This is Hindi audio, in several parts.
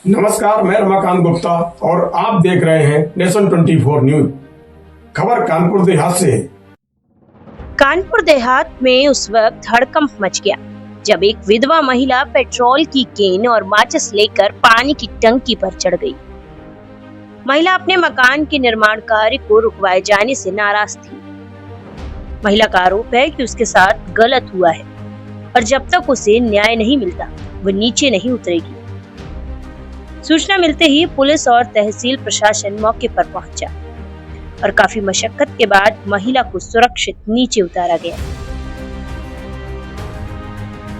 नमस्कार, मैं रमाकांत गुप्ता और आप देख रहे हैं नेशन 24 न्यूज। खबर कानपुर देहात से है। कानपुर देहात में उस वक्त हड़कंप मच गया जब एक विधवा महिला पेट्रोल की केन और माचिस लेकर पानी की टंकी पर चढ़ गई। महिला अपने मकान के निर्माण कार्य को रुकवाए जाने से नाराज थी। महिला का आरोप है कि उसके साथ गलत हुआ है और जब तक उसे न्याय नहीं मिलता वो नीचे नहीं उतरेगी। सूचना मिलते ही पुलिस और तहसील प्रशासन मौके पर पहुंचा और काफी मशक्कत के बाद महिला को सुरक्षित नीचे उतारा गया।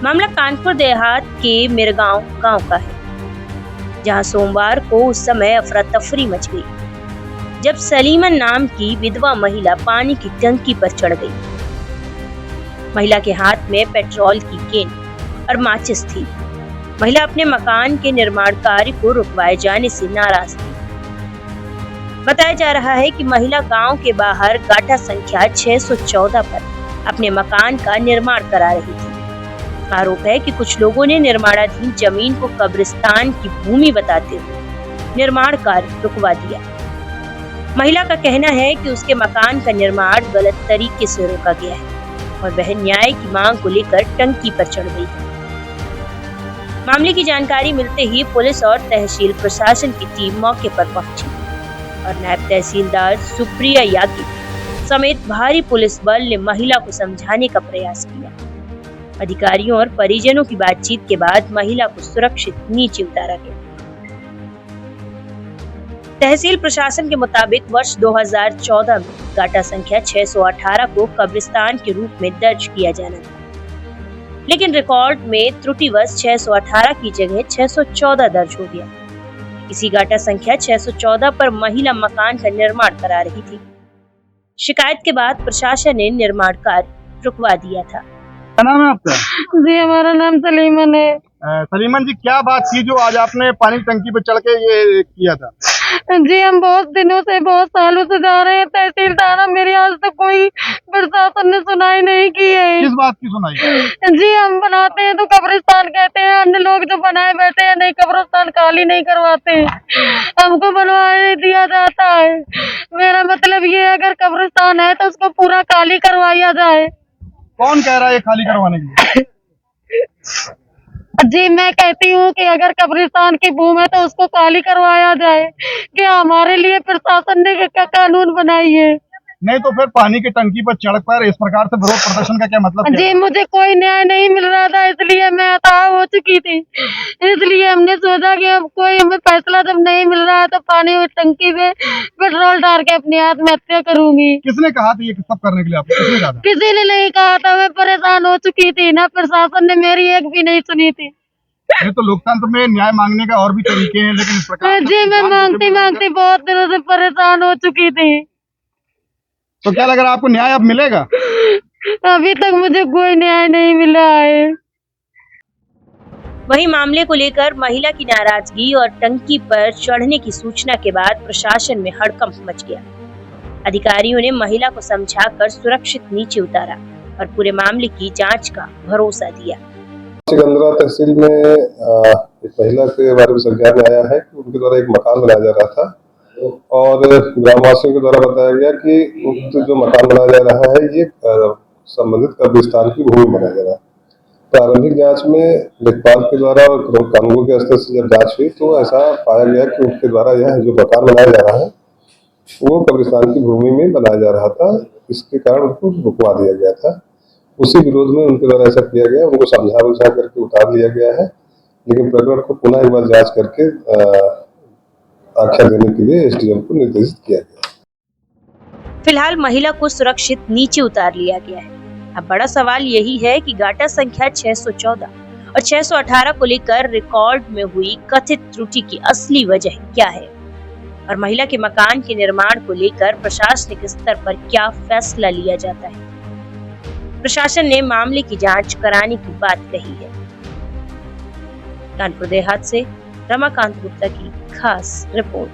मामला कानपुर देहात के मिरगांव गांव का है, जहां सोमवार को उस समय अफरा तफरी मच गई जब सलीमन नाम की विधवा महिला पानी की टंकी पर चढ़ गई। महिला के हाथ में पेट्रोल की केन और माचिस थी। महिला अपने मकान के निर्माण कार्य को रुकवाए जाने से नाराज थी। बताया जा रहा है कि महिला गांव के बाहर गाटा संख्या 614 पर अपने मकान का निर्माण करा रही थी। आरोप है कि कुछ लोगों ने निर्माणाधीन जमीन को कब्रिस्तान की भूमि बताते हुए निर्माण कार्य रुकवा दिया। महिला का कहना है कि उसके मकान का निर्माण गलत तरीके से रोका गया है और वह न्याय की मांग को लेकर टंकी पर चढ़ गई है। मामले की जानकारी मिलते ही पुलिस और तहसील प्रशासन की टीम मौके पर पहुंची और नायब तहसीलदार सुप्रिया यागी समेत भारी पुलिस बल ने महिला को समझाने का प्रयास किया। अधिकारियों और परिजनों की बातचीत के बाद महिला को सुरक्षित नीचे उतारा गया। तहसील प्रशासन के मुताबिक वर्ष 2014 में गाटा संख्या 618 को कब्रिस्तान के रूप में दर्ज किया जाना था, लेकिन रिकॉर्ड में त्रुटिवश 618 की जगह 614 दर्ज हो गया। इसी गाटा संख्या 614 पर महिला मकान का निर्माण करा रही थी। शिकायत के बाद प्रशासन ने निर्माण कार्य रुकवा दिया था। क्या नाम है आपका? जी, हमारा नाम सलीमन है। सलीमन जी, क्या बात थी जो आज आपने पानी की टंकी पे चढ़ के ये किया था? जी, हम बहुत दिनों से, बहुत सालों से जा रहे हैं तहसीलदार, मेरी आज तक कोई प्रशासन ने सुनाई नहीं की है। किस बात की सुनाई? जी, हम बनाते हैं तो कब्रिस्तान कहते हैं, अन्य लोग जो बनाए बैठे हैं नहीं, कब्रिस्तान खाली नहीं करवाते, हमको बनवाने दिया जाता है। मेरा मतलब ये है, अगर कब्रिस्तान है तो उसको पूरा खाली करवाया जाए। कौन कह रहा है खाली करवाने के लिए? जी, मैं कहती हूँ कि अगर कब्रिस्तान की भूमि है तो उसको खाली करवाया जाए। क्या हमारे लिए प्रशासन ने क्या कानून बनाई है? नहीं तो फिर पानी की टंकी पर चढ़कर इस प्रकार से विरोध प्रदर्शन का क्या मतलब? जी, मुझे कोई न्याय नहीं मिल रहा था, इसलिए मैं हताश हो चुकी थी। इसलिए हमने सोचा कि अब कोई हमें फैसला जब नहीं मिल रहा है तो पानी की टंकी में पेट्रोल डाल के अपनी आत्महत्या करूंगी। किसने कहा था ये सब करने के लिए आपको? किसने कहा था? किसी ने नहीं कहा था, मैं परेशान हो चुकी थी ना, प्रशासन ने मेरी एक भी नहीं सुनी थी। ये तो लोकतंत्र में न्याय मांगने का और भी तरीके हैं, लेकिन इस प्रकार जी, मैं मांगती मांगती बहुत दिनों से परेशान हो चुकी थी। तो क्या लग रहा है आपको न्याय अब मिलेगा? अभी तक मुझे कोई न्याय नहीं मिला है। वहीं मामले को लेकर महिला की नाराजगी और टंकी पर चढ़ने की सूचना के बाद प्रशासन में हड़कंप मच गया। अधिकारियों ने महिला को समझाकर सुरक्षित नीचे उतारा और पूरे मामले की जांच का भरोसा दिया। सिकंदरा तहसील में एक महिला के बारे में संज्ञान में आया है कि उनके द्वारा एक मकान बनाया जा रहा था और ग्रामवासियों के द्वारा बताया गया कि उक्त जो मकान बनाया जा रहा है ये संबंधित कब्रिस्तान की भूमि बनाया जा रहा है। प्रारंभिक जांच में लेखपाल के द्वारा और कानून के स्तर से जब जांच हुई तो ऐसा पाया गया कि उनके द्वारा यह जो मकान बनाया जा रहा है वो कब्रिस्तान की भूमि में बनाया जा रहा था। इसके कारण उनको रुकवा दिया गया था। उसी विरोध में उनके द्वारा ऐसा किया गया, उनको समझा बुझा करके उतार लिया गया है, लेकिन प्रकरण को पुनः एक बार जांच करके आख्या देने के लिए एसडीएम को निर्देशित किया गया। फिलहाल महिला को सुरक्षित नीचे उतार लिया गया है। अब बड़ा सवाल यही है कि गाटा संख्या 614 और 618 को लेकर रिकॉर्ड में हुई कथित त्रुटि की असली वजह क्या है और महिला के मकान के निर्माण को लेकर प्रशासनिक स्तर पर क्या फैसला लिया जाता है। प्रशासन ने मामले की जांच कराने की बात कही है। कानपुर देहात से रमाकांत गुप्ता की खास रिपोर्ट।